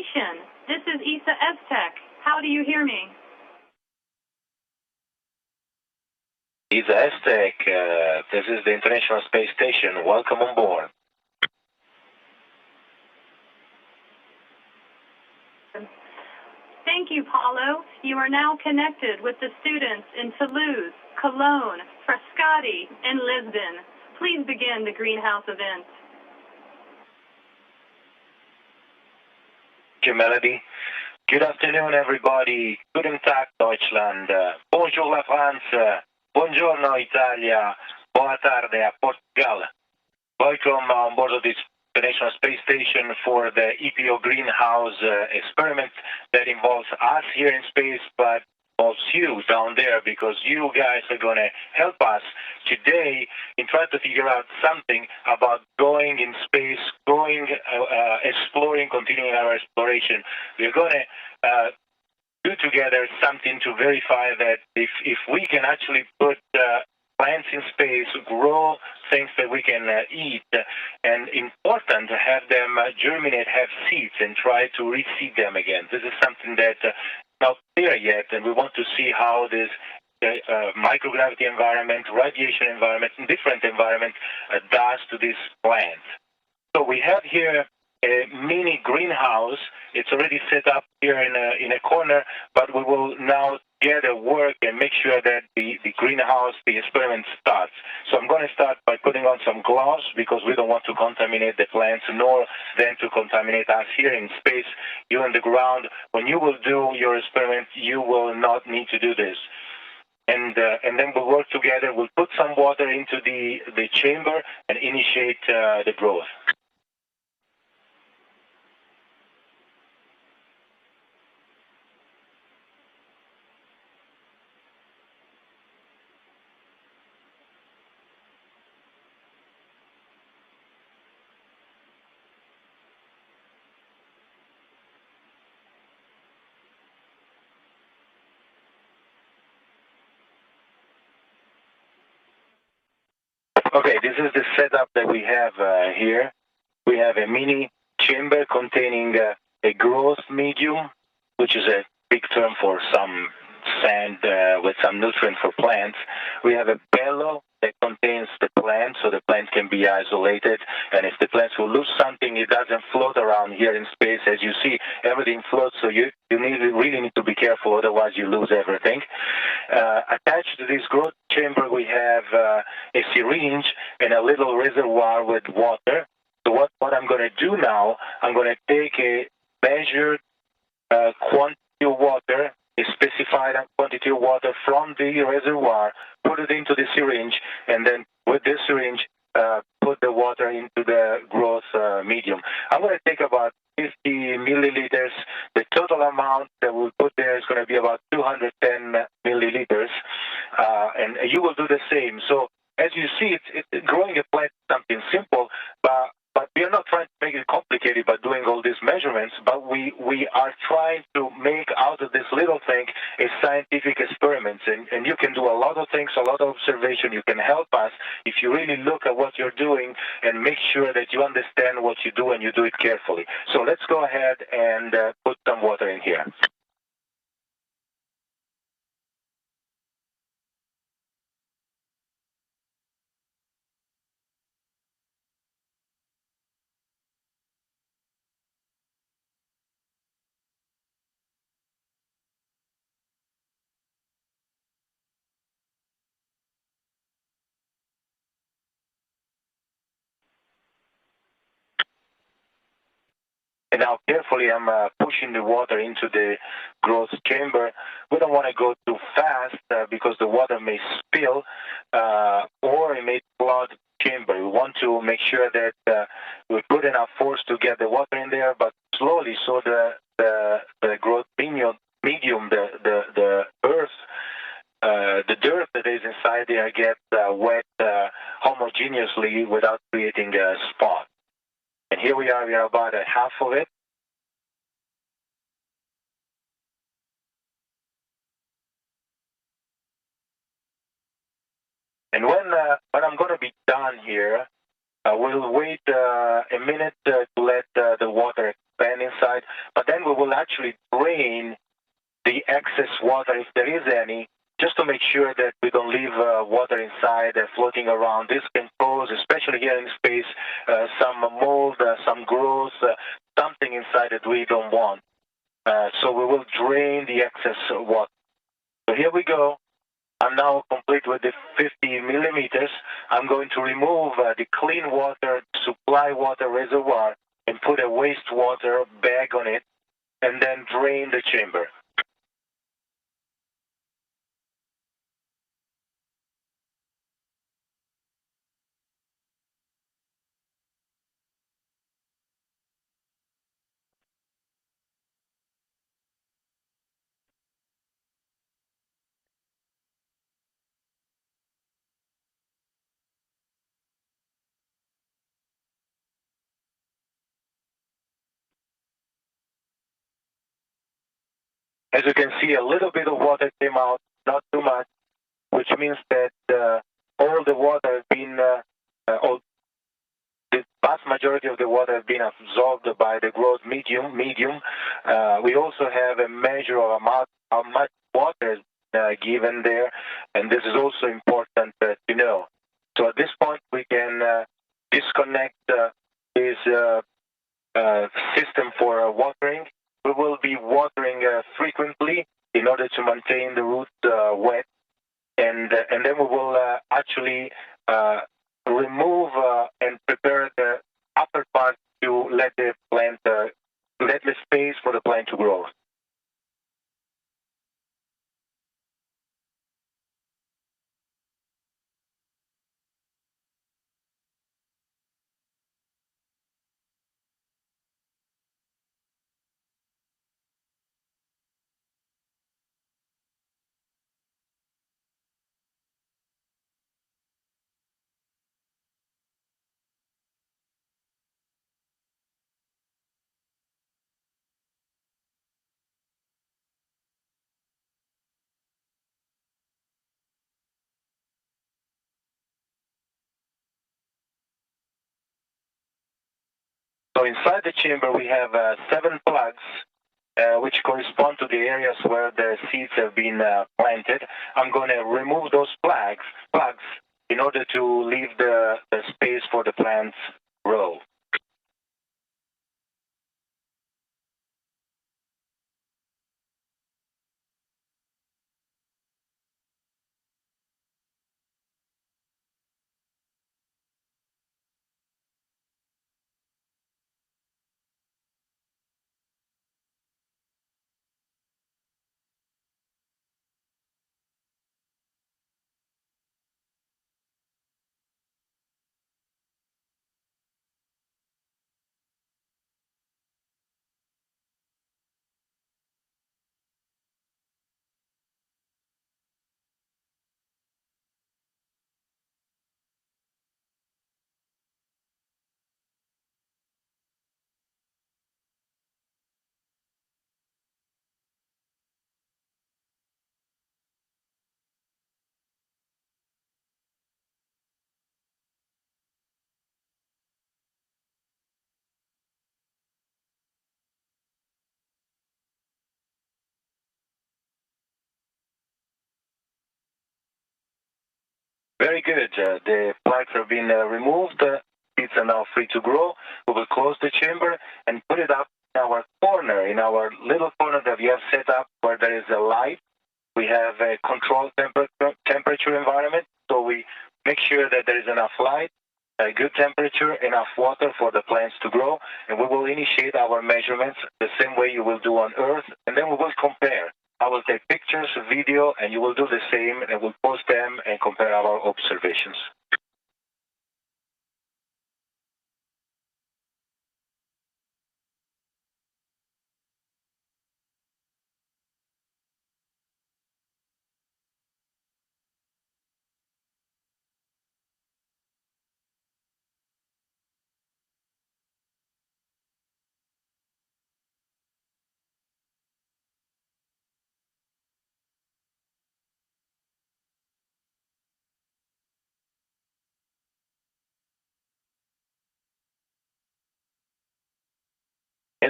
station. This is Isa Aztec. How do you hear me? Isa Aztec, this is the International Space Station. Welcome on board. Thank you, Paolo. You are now connected with the students in Toulouse, Cologne, Frascati, and Lisbon. Please begin the greenhouse event. Thank you, Melody. Good afternoon, everybody. Guten Tag, Deutschland. Bonjour, la France. Buongiorno, Italia. Boa tarde a Portugal. Welcome on board of this International Space Station for the EPO greenhouse experiment that involves us here in space, but involves you down there, because you guys are going to help us today in trying to figure out something about going in space, exploring, continuing our exploration. We're going to do together something to verify that if we can actually put plants in space, grow things that we can eat, and important to have them germinate, have seeds, and try to reseed them again. This is something that not clear yet, and we want to see how this microgravity environment, radiation environment, and different environment does to these plants. So we have here a mini greenhouse. It's already set up here in a corner, but we will now together work and make sure that the greenhouse, the experiment starts. So I'm going to start by putting on some gloves, because we don't want to contaminate the plants, nor then to contaminate us here in space. You on the ground, when you will do your experiment, you will not need to do this. And then we'll work together. We'll put some water into the chamber and initiate the growth. Okay, this is the setup that we have here. We have a mini chamber containing a growth medium, which is a big term for some sand with some nutrient for plants. We have a bellow that contains the plant, so the plant can be isolated. And if the plants will lose something, it doesn't float around here in space. As you see, everything floats, so you really need to be careful, otherwise you lose everything. Attached to this growth chamber, we have a syringe and a little reservoir with water. So what I'm going to do now, I'm going to take a measured quantity of water, a specified quantity of water from the reservoir, put it into the syringe, and then with this syringe, put the water into the growth medium. I'm going to take about 50 milliliters. The total amount that we'll put there is going to be about 210 milliliters, and you will do the same. So as you see, growing a plant is something simple, but we are not trying to make it complicated by doing all these measurements, but we are trying to make out of this little thing a scientific experiment. And you can do a lot of things, a lot of observation. You can help us if you really look at what you're doing and make sure that you understand what you do and you do it carefully. So let's go ahead and put some water in here. And now carefully I'm pushing the water into the growth chamber. We don't want to go too fast because the water may spill or it may flood the chamber. We want to make sure that we put enough force to get the water in there, but slowly, so the growth medium, the earth, the dirt that is inside there gets wet homogeneously without creating a spot. And here we are about a half of it. And when I'm going to be done here, we'll wait a minute to let the water expand inside. but then we will actually drain the excess water, if there is any, just to make sure that we don't leave water inside floating around. This can cause, especially here in space, some mold, some growth, something inside that we don't want. So we will drain the excess water. So here we go. I'm now complete with the 50 millimeters. I'm going to remove the clean water supply water reservoir and put a wastewater bag on it and then drain the chamber. As you can see, a little bit of water came out, not too much, which means that all the water has been, all, the vast majority of the water has been absorbed by the growth medium. We also have a measure of how much water is given there, and this is also important to know. So at this point, we can disconnect this system for watering. We will be watering frequently in order to maintain the roots wet, and then we will actually remove and prepare the upper part to let the plant let the space for the plant to grow. So inside the chamber we have 7 plugs, which correspond to the areas where the seeds have been planted. I'm going to remove those plugs in order to leave the space for the plants grow. Very good. The plugs have been removed. Seeds are now free to grow. We will close the chamber and put it up in our corner, in our little corner that we have set up where there is a light. We have a controlled temperature environment, so we make sure that there is enough light, a good temperature, enough water for the plants to grow, and we will initiate our measurements the same way you will do on Earth, and then we will compare. I will take pictures, video, and you will do the same, and we'll post them and compare our observations.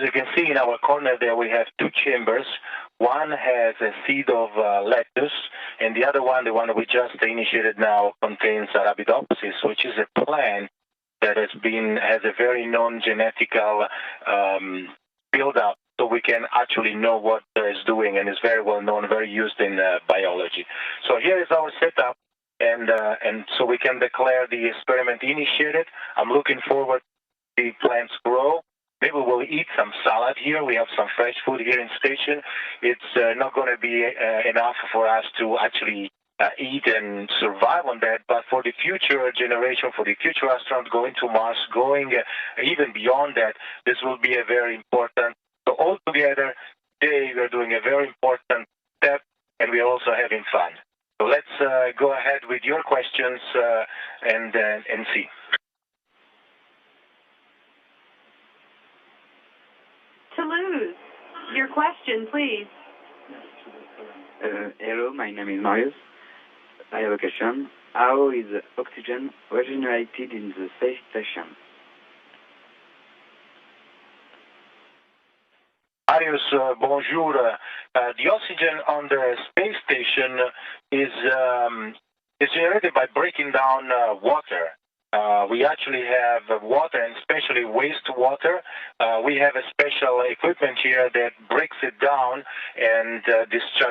As you can see in our corner there, we have two chambers. One has a seed of lettuce, and the other one, the one that we just initiated now, contains Arabidopsis, which is a plant that has a very known genetical build-up, so we can actually know what it's doing, and is very well known, very used in biology. So here is our setup, and so we can declare the experiment initiated. I'm looking forward to the plants grow. Maybe we'll eat some salad here. We have some fresh food here in station. It's not going to be enough for us to actually eat and survive on that, but for the future generation, for the future astronauts going to Mars, going even beyond that, this will be a very important. So altogether, today we're doing a very important step, and we're also having fun. So let's go ahead with your questions and see. Toulouse, your question, please. Hello, my name is Marius. I have a question. How is oxygen regenerated in the space station? Marius, bonjour. The oxygen on the space station is generated by breaking down water. We actually have water, and especially wastewater. We have a special equipment here that breaks it down, and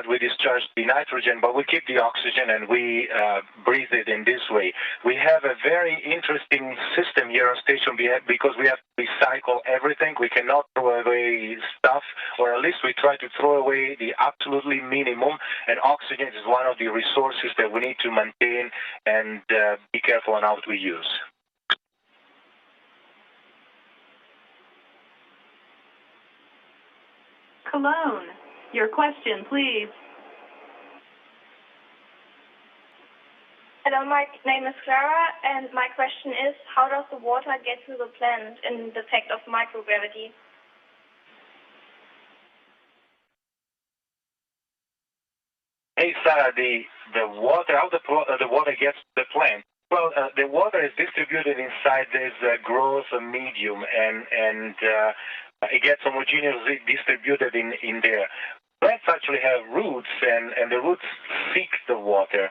we discharge the nitrogen, but we keep the oxygen, and we breathe it in this way. We have a very interesting system here on station because we have to recycle everything. We cannot throw away stuff, or at least we try to throw away the absolutely minimum, and oxygen is one of the resources that we need to maintain and be careful on how we use. Cologne, your question, please. Hello, my name is Clara, and my question is, how does the water get to the plant in the effect of microgravity? Hey, Sarah, the water, how the water gets to the plant? Well, the water is distributed inside this growth medium, and it gets homogeneously distributed in there. Plants actually have roots, and the roots seek the water.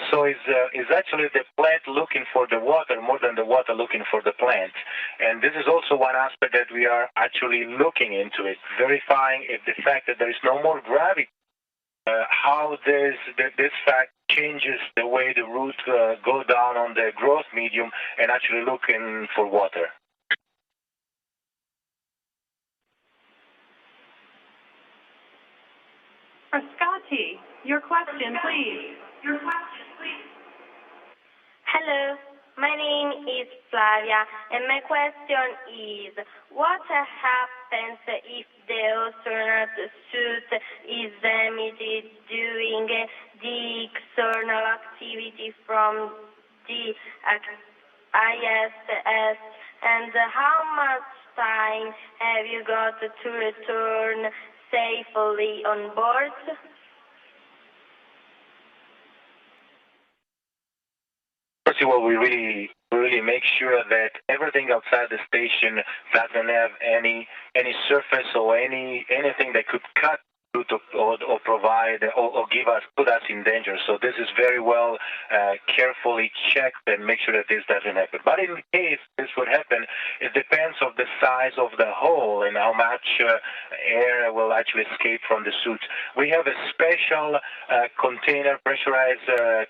So it's actually the plant looking for the water more than the water looking for the plant. And this is also one aspect that we are actually looking into it, verifying if the fact that there is no more gravity, how this fact changes the way the roots go down on the growth medium and actually looking for water. Frascati, your question, please. Hello, my name is Flavia, and my question is, what happens if the astronaut suit is emitted during the external activity from the ISS, and how much time have you got to return safely on board? First of all, we really make sure that everything outside the station doesn't have any surface or anything that could cut or provide or put us in danger. So this is very well carefully checked and make sure that this doesn't happen. But in case this would happen, it depends on the size of the hole and how much air will actually escape from the suit. We have a special container pressurized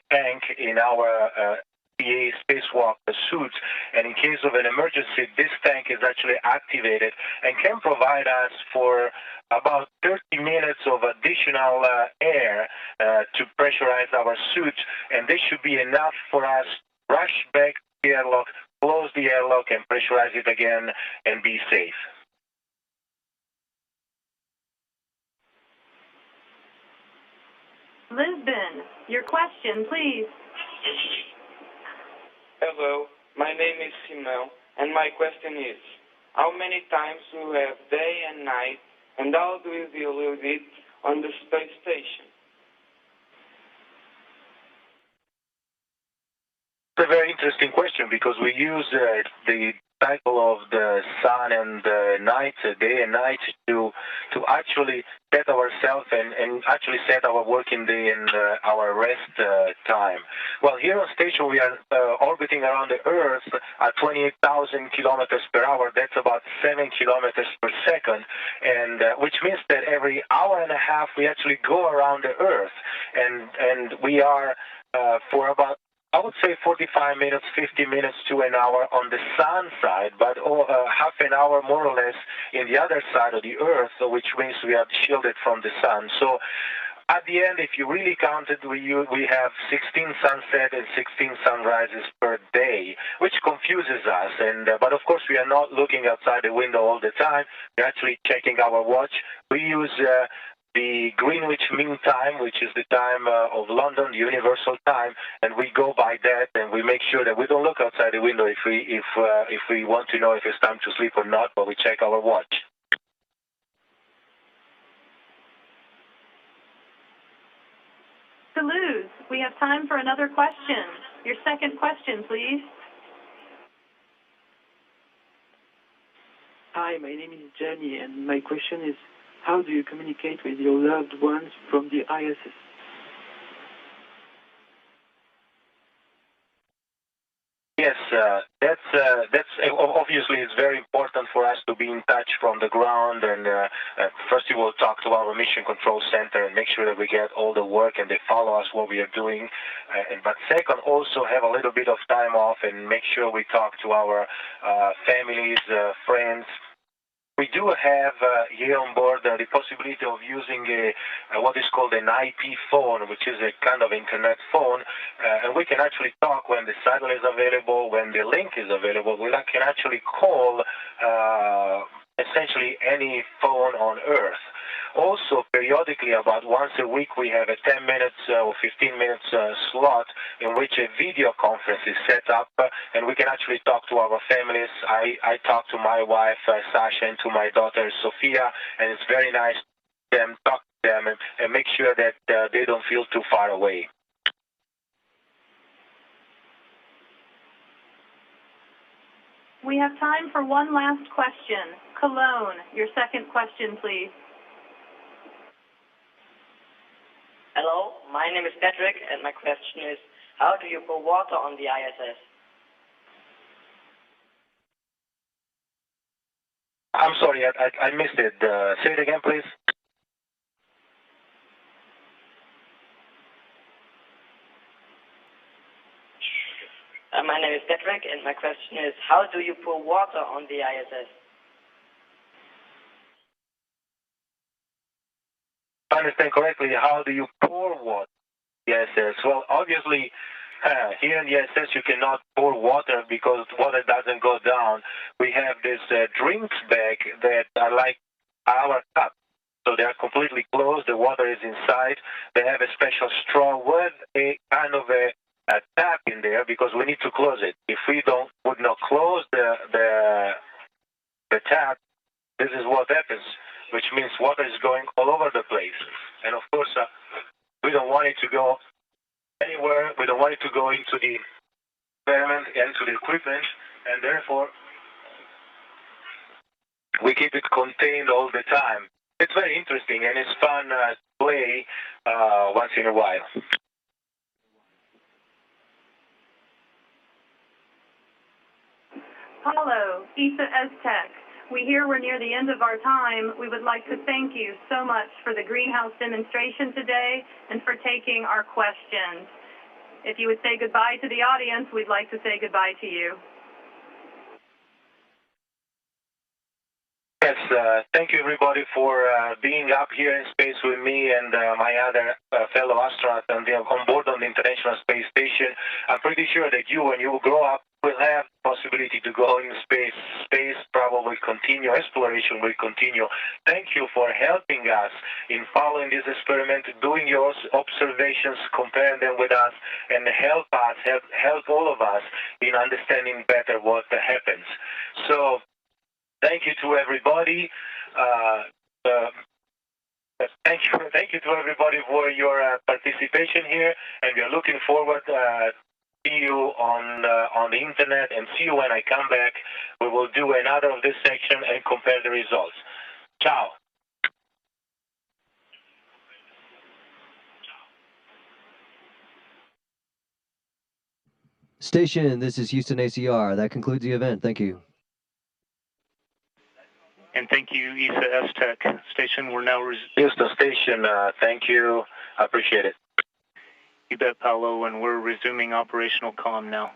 tank in our PA spacewalk suit, and in case of an emergency, this tank is actually activated and can provide us for about 30 minutes of additional air to pressurize our suit, and this should be enough for us to rush back to the airlock, close the airlock, and pressurize it again and be safe. Lisbon, your question, please. Hello, my name is Simão, and my question is, how many times do we have day and night, and how do we deal with it on the space station? It's a very interesting question because we use the cycle of the sun and the night, day and night, to actually set ourselves and actually set our working day and our rest time. Well, here on station we are orbiting around the Earth at 28,000 kilometers per hour. That's about 7 kilometers per second, and which means that every hour and a half we actually go around the Earth, and we are for about, I would say, 45 minutes, 50 minutes to an hour on the sun side, but half an hour more or less in the other side of the Earth, so which means we are shielded from the sun. So at the end, if you really counted, we have 16 sunsets and 16 sunrises per day, which confuses us. And but of course, we are not looking outside the window all the time. We're actually checking our watch. We use the Greenwich Mean Time, which is the time of London, the universal time, and we go by that, and we make sure that we don't look outside the window if we want to know if it's time to sleep or not, but we check our watch. Toulouse, we have time for another question. Your second question, please. Hi, my name is Jenny, and my question is, how do you communicate with your loved ones from the ISS? Yes, that's obviously it's very important for us to be in touch from the ground, and first of all talk to our mission control center and make sure that we get all the work and they follow us what we are doing. But second, also have a little bit of time off and make sure we talk to our families, friends. We do have here on board the possibility of using what is called an IP phone, which is a kind of internet phone, and we can actually talk when the signal is available, when the link is available. We can actually call essentially any phone on Earth. Also, periodically, about once a week, we have a 10 minutes or 15 minutes slot in which a video conference is set up, and we can actually talk to our families. I talk to my wife, Sasha, and to my daughter, Sophia, and it's very nice to talk to them and make sure that they don't feel too far away. We have time for one last question. Cologne, your second question, please. Hello, my name is Patrick, and my question is, how do you pour water on the ISS? I'm sorry, I missed it. Say it again, please. My name is Patrick, and my question is, how do you pour water on the ISS? If I understand correctly, how do you pour water? Yes, yes. Well, obviously, here in the ISS you cannot pour water because water doesn't go down. We have this drinks bag that are like our cup. So they are completely closed. The water is inside. They have a special straw with a kind of a tap in there because we need to close it. If we would not close the tap, this is what happens, which means water is going all over the place. And of course, we don't want it to go anywhere. We don't want it to go into the environment and to the equipment, and therefore we keep it contained all the time. It's very interesting and it's fun to play once in a while. Paolo, Isa Aztec, we hear we're near the end of our time. We would like to thank you so much for the greenhouse demonstration today and for taking our questions. If you would say goodbye to the audience, we'd like to say goodbye to you. Yes, thank you everybody for being up here in space with me and my other fellow astronauts on board on the International Space Station. I'm pretty sure that you, when you grow up, will have the possibility to go in space. Space probably continue, exploration will continue. Thank you for helping us in following this experiment, doing your observations, comparing them with us, and help all of us in understanding better what happens. So, thank you to everybody. Thank you to everybody for your participation here, and we are looking forward see you on the internet and see you when I come back. We will do another of this section and compare the results. Ciao. Station, this is Houston ACR. That concludes the event. Thank you. And thank you, ESA S-Tech. Station, we're now... Houston Station, thank you. I appreciate it. You bet, Paolo, and we're resuming operational comm now.